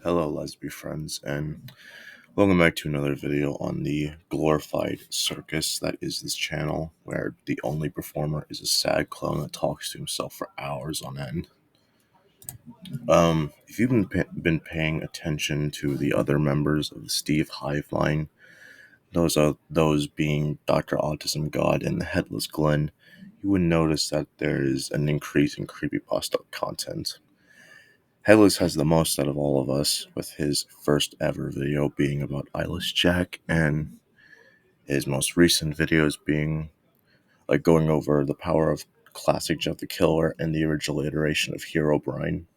Hello, lesbian friends, and welcome back to another video on the glorified circus that is this channel, where the only performer is a sad clown that talks to himself for hours on end. If you've been paying attention to the other members of the Steve Hive line, those being Dr. Autism God and the Headless Glenn, you would notice that there is an increase in creepypasta content. Headless has the most out of all of us, with his first ever video being about Eyeless Jack, and his most recent videos being going over the power of classic Jeff the Killer and the original iteration of Hero Brian.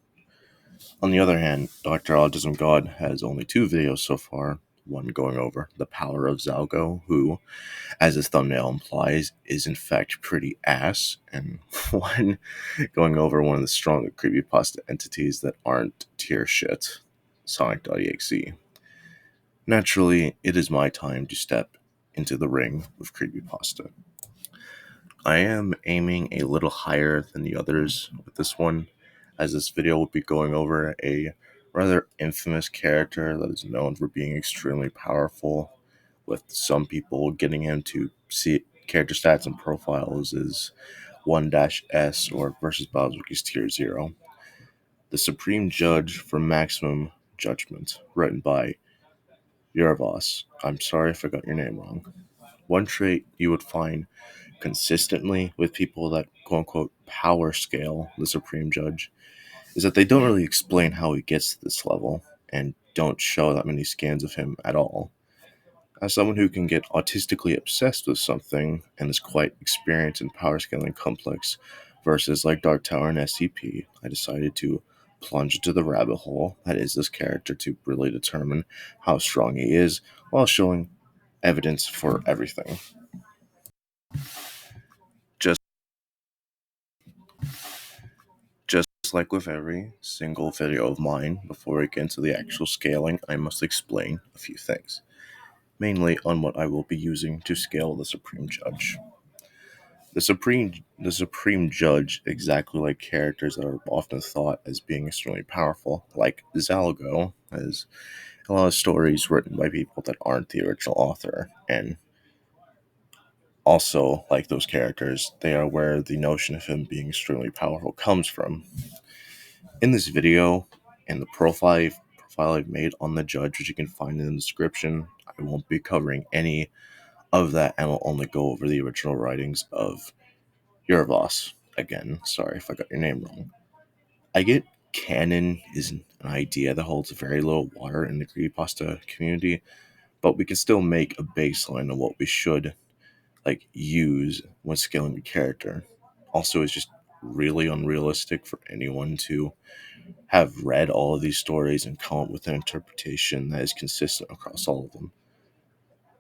On the other hand, Dr. Autism God has only two videos so far, one going over the power of Zalgo, who, as his thumbnail implies, is in fact pretty ass, and one going over one of the stronger creepypasta entities that aren't tier shit, Sonic.exe. Naturally, it is my time to step into the ring with creepypasta. I am aiming a little higher than the others with this one, as this video will be going over a rather infamous character that is known for being extremely powerful, with some people getting him to see character stats and profiles as 1-S or versus Bowser's Tier 0. The Supreme Judge for Maximum Judgment, written by Gewsbumpz. I'm sorry if I got your name wrong. One trait you would find consistently with people that quote-unquote power scale the Supreme Judge is that they don't really explain how he gets to this level, and don't show that many scans of him at all. As someone who can get autistically obsessed with something and is quite experienced in power scaling complex versus like Dark Tower and SCP, I decided to plunge into the rabbit hole that is this character to really determine how strong he is while showing evidence for everything. Just like with every single video of mine, before we get into the actual scaling, I must explain a few things, mainly on what I will be using to scale the Supreme Judge. The Supreme Judge, exactly like characters that are often thought as being extremely powerful, like Zalgo, has a lot of stories written by people that aren't the original author, and also, like those characters, they are where the notion of him being extremely powerful comes from. In this video, in the profile I've made on the Judge, which you can find in the description, I won't be covering any of that, and will only go over the original writings of Gewsbumpz. Again, sorry if I got your name wrong. I get canon is an idea that holds very little water in the creepypasta community, but we can still make a baseline of what we should use when scaling a character. Also, it's just really unrealistic for anyone to have read all of these stories and come up with an interpretation that is consistent across all of them.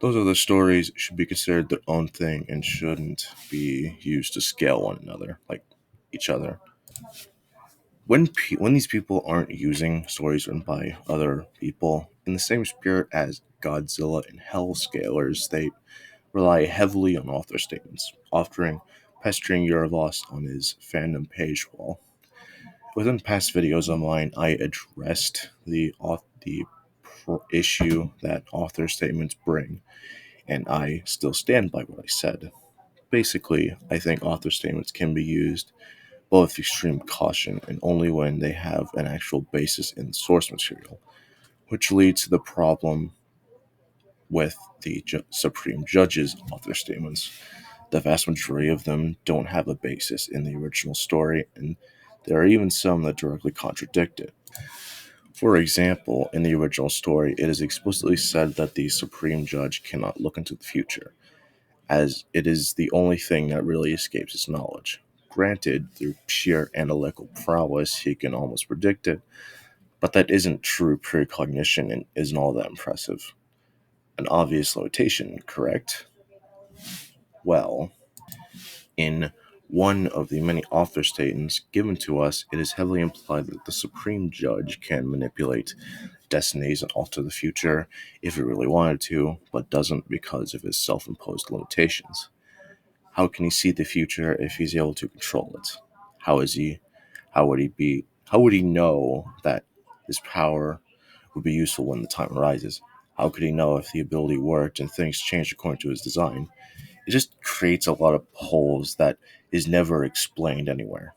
Those other stories should be considered their own thing and shouldn't be used to scale one another, like each other. When these people aren't using stories written by other people in the same spirit as Godzilla and Hell scalers, they rely heavily on author statements, often pestering Gewsbumpz on his fandom page wall. Within past videos of mine, I addressed the issue that author statements bring, and I still stand by what I said. Basically, I think author statements can be used but with extreme caution and only when they have an actual basis in the source material, which leads to the problem with the Supreme Judge's author statements. The vast majority of them don't have a basis in the original story, and there are even some that directly contradict it. For example, in the original story, it is explicitly said that the Supreme Judge cannot look into the future, as it is the only thing that really escapes his knowledge. Granted, through sheer analytical prowess, he can almost predict it, but that isn't true precognition and isn't all that impressive. An obvious limitation, correct? Well, in one of the many author statements given to us, it is heavily implied that the Supreme Judge can manipulate destinies and alter the future if it really wanted to, but doesn't because of his self-imposed limitations. How can he see the future if he's able to control it? How would he know that his power would be useful when the time arises. How could he know if the ability worked and things changed according to his design? It just creates a lot of holes that is never explained anywhere.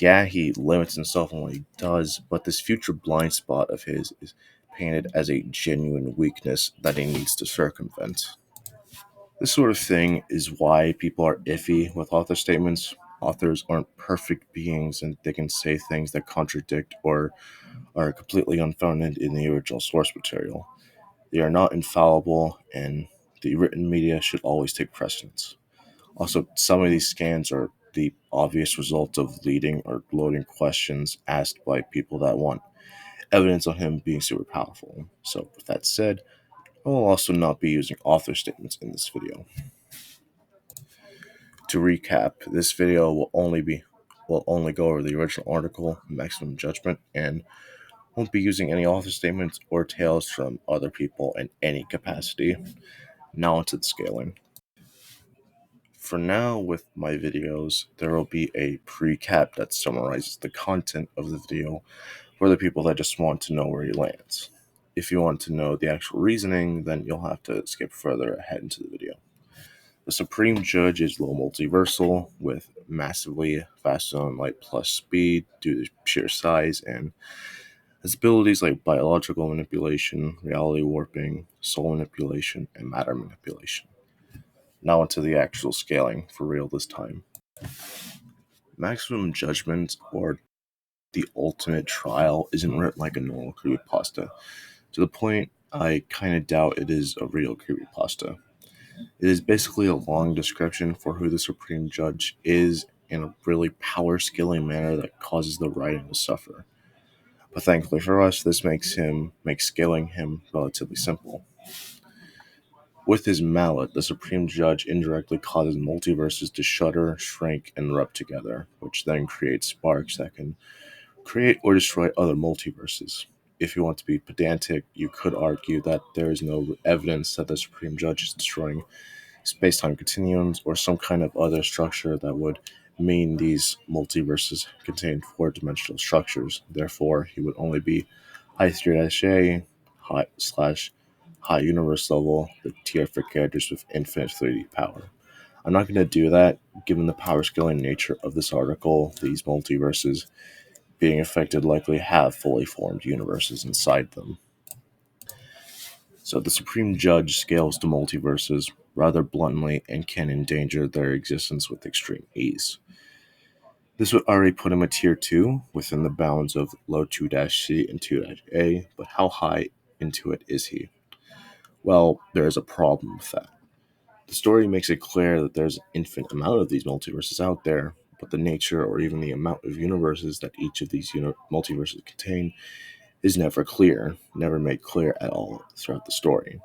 Yeah, he limits himself in what he does, but this future blind spot of his is painted as a genuine weakness that he needs to circumvent. This sort of thing is why people are iffy with author statements. Authors aren't perfect beings and they can say things that contradict or are completely unfounded in the original source material. They are not infallible, and the written media should always take precedence. Also, some of these scans are the obvious result of leading or loading questions asked by people that want evidence on him being super powerful. So, with that said, I will also not be using author statements in this video. To recap, this video will only go over the original article, Maximum Judgment, and won't be using any author statements or tales from other people in any capacity. Now onto the scaling. For now, with my videos, there will be a precap that summarizes the content of the video for the people that just want to know where he lands. If you want to know the actual reasoning, then you'll have to skip further ahead into the video. The Supreme Judge is low multiversal with massively faster than light plus speed due to sheer size, and has abilities like biological manipulation, reality warping, soul manipulation, and matter manipulation. Now into the actual scaling, for real this time. Maximum Judgment, or The Ultimate Trial, isn't written like a normal creepypasta, to the point I kinda doubt it is a real creepypasta. It is basically a long description for who the Supreme Judge is in a really power scaling manner that causes the writing to suffer. But thankfully for us, this makes scaling him relatively simple. With his mallet, the Supreme Judge indirectly causes multiverses to shudder, shrink, and rub together, which then creates sparks that can create or destroy other multiverses. If you want to be pedantic, you could argue that there is no evidence that the Supreme Judge is destroying space-time continuums or some kind of other structure that would mean these multiverses contain four-dimensional structures. Therefore, he would only be high 3-A, high universe level, the tier for characters with infinite 3D power. I'm not going to do that, given the power scaling nature of this article. These multiverses being affected likely have fully formed universes inside them. So the Supreme Judge scales to multiverses rather bluntly and can endanger their existence with extreme ease. This would already put him at tier 2 within the bounds of low 2-C and 2-A, but how high into it is he? Well, there is a problem with that. The story makes it clear that there's an infinite amount of these multiverses out there, but the nature or even the amount of universes that each of these multiverses contain is never clear, never made clear at all throughout the story.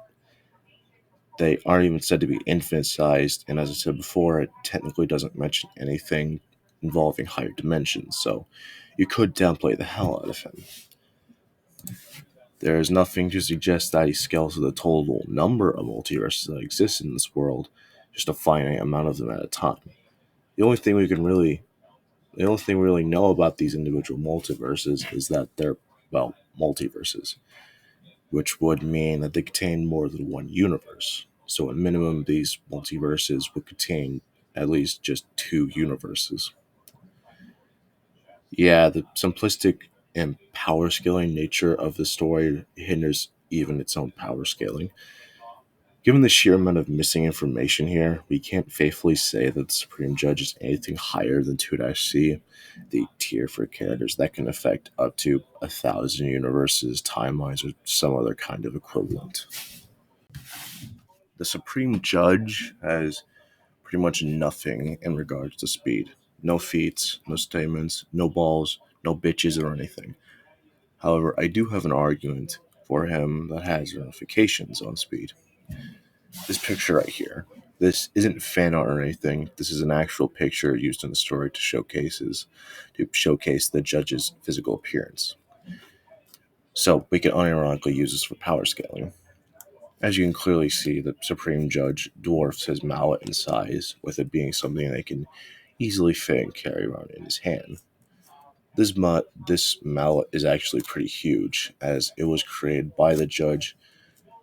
They aren't even said to be infinite sized, and as I said before, it technically doesn't mention anything involving higher dimensions, so you could downplay the hell out of him. There is nothing to suggest that he scales to the total number of multiverses that exist in this world, just a finite amount of them at a time. The only thing we really know about these individual multiverses is that they're, well, multiverses, which would mean that they contain more than one universe. So at minimum, these multiverses would contain at least just two universes. Yeah, the simplistic and power scaling nature of the story hinders even its own power scaling. Given the sheer amount of missing information here, we can't faithfully say that the Supreme Judge is anything higher than 2-C, the tier for characters that can affect up to 1,000 universes, timelines, or some other kind of equivalent. The Supreme Judge has pretty much nothing in regards to speed. No feats, no statements, no balls, no bitches or anything. However, I do have an argument for him that has ramifications on speed. This picture right here. This isn't fan art or anything. This is an actual picture used in the story to showcase the judge's physical appearance. So we can unironically use this for power scaling. As you can clearly see, the Supreme Judge dwarfs his mallet in size, with it being something they can easily fit and carry around in his hand. This mallet is actually pretty huge, as it was created by the judge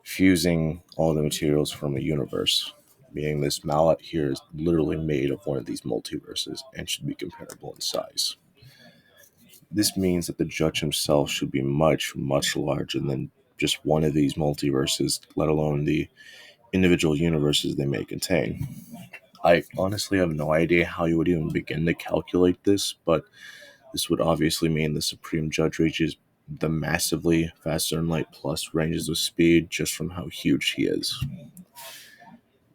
fusing all the materials from a universe. Meaning this mallet here is literally made of one of these multiverses and should be comparable in size. This means that the judge himself should be much, much larger than just one of these multiverses, let alone the individual universes they may contain. I honestly have no idea how you would even begin to calculate this, but this would obviously mean the Supreme Judge reaches the massively faster than light plus ranges of speed just from how huge he is.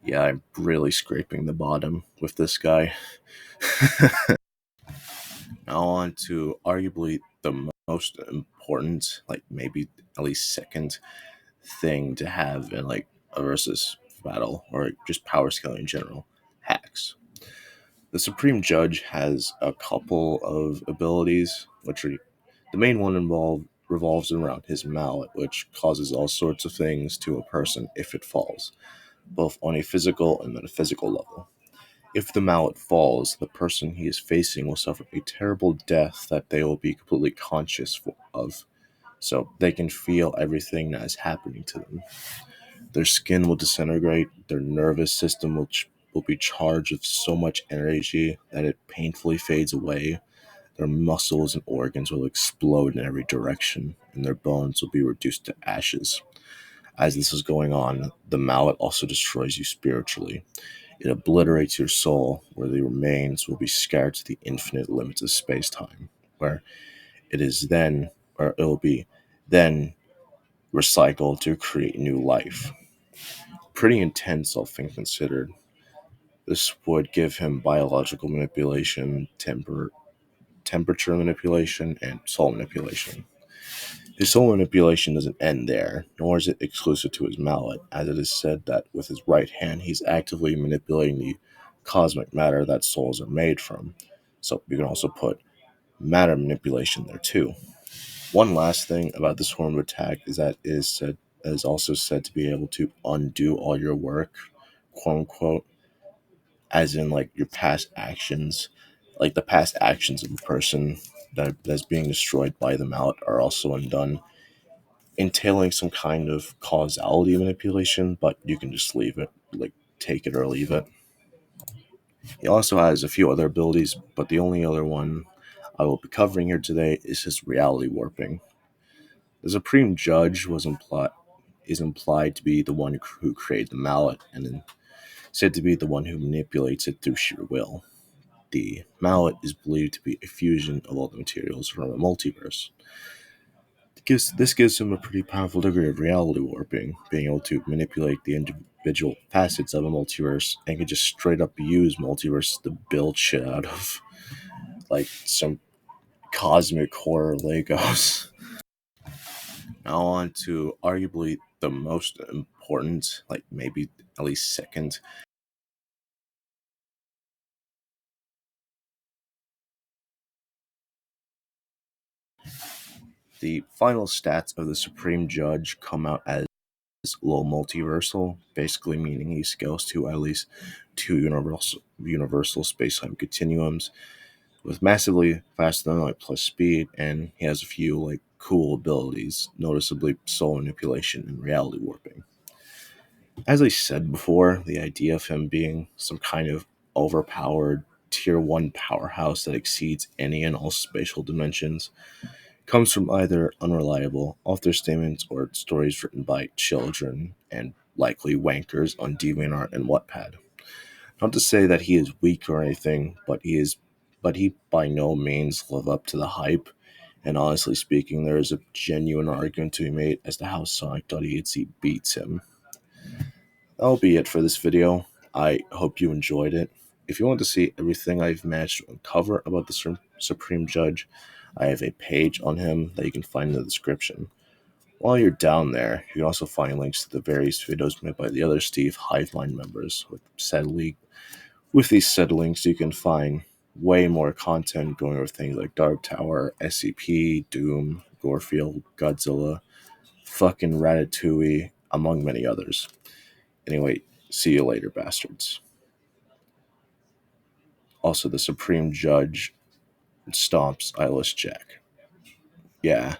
Yeah, I'm really scraping the bottom with this guy. Now on to arguably the most important, like maybe at least second thing to have in like a versus battle or just power scaling in general, hacks. The Supreme Judge has a couple of abilities, which are the main one revolves around his mallet, which causes all sorts of things to a person if it falls, both on a physical and metaphysical level. If the mallet falls, the person he is facing will suffer a terrible death that they will be completely conscious of, so they can feel everything that is happening to them. Their skin will disintegrate, their nervous system will be charged with so much energy that it painfully fades away, their muscles and organs will explode in every direction, and their bones will be reduced to ashes. As this is going on, the mallet also destroys you spiritually. It obliterates your soul, where the remains will be scattered to the infinite limits of space-time, where it is then, or it will be then recycled to create new life. Pretty intense, all things considered. This would give him biological manipulation, temperature manipulation, and soul manipulation. His soul manipulation doesn't end there, nor is it exclusive to his mallet, as it is said that with his right hand he's actively manipulating the cosmic matter that souls are made from. So you can also put matter manipulation there too. One last thing about this form of attack is that it is also said to be able to undo all your work, quote unquote, as in like your past actions, like the past actions of a person that's being destroyed by the mallet are also undone, entailing some kind of causality manipulation, but you can just leave it, like take it or leave it. He also has a few other abilities, but the only other one I will be covering here today is his reality warping. The Supreme Judge is implied to be the one who created the mallet, and then said to be the one who manipulates it through sheer will. The mallet is believed to be a fusion of all the materials from a multiverse. This gives him a pretty powerful degree of reality warping, being able to manipulate the individual facets of a multiverse and can just straight up use multiverses to build shit out of, like some cosmic horror Legos. Now on to arguably the most important, like maybe at least second. The final stats of the Supreme Judge come out as low multiversal, basically meaning he scales to at least two universal space-time continuums with massively faster than light plus speed, and he has a few like cool abilities, noticeably soul manipulation and reality warping. As I said before, the idea of him being some kind of overpowered tier 1 powerhouse that exceeds any and all spatial dimensions comes from either unreliable author statements or stories written by children and likely wankers on DeviantArt and Wattpad. Not to say that he is weak or anything, but he by no means live up to the hype. And honestly speaking, there is a genuine argument to be made as to how Sonic.exe beats him. That'll be it for this video. I hope you enjoyed it. If you want to see everything I've managed to uncover about the Supreme Judge, I have a page on him that you can find in the description. While you're down there, you can also find links to the various videos made by the other Steve Hivemind members. With these said links, you can find way more content going over things like Dark Tower, SCP, Doom, Gorefield, Godzilla, fucking Ratatouille, among many others. Anyway, see you later, bastards. Also, the Supreme Judge and stomps Eyeless Jack. Yeah,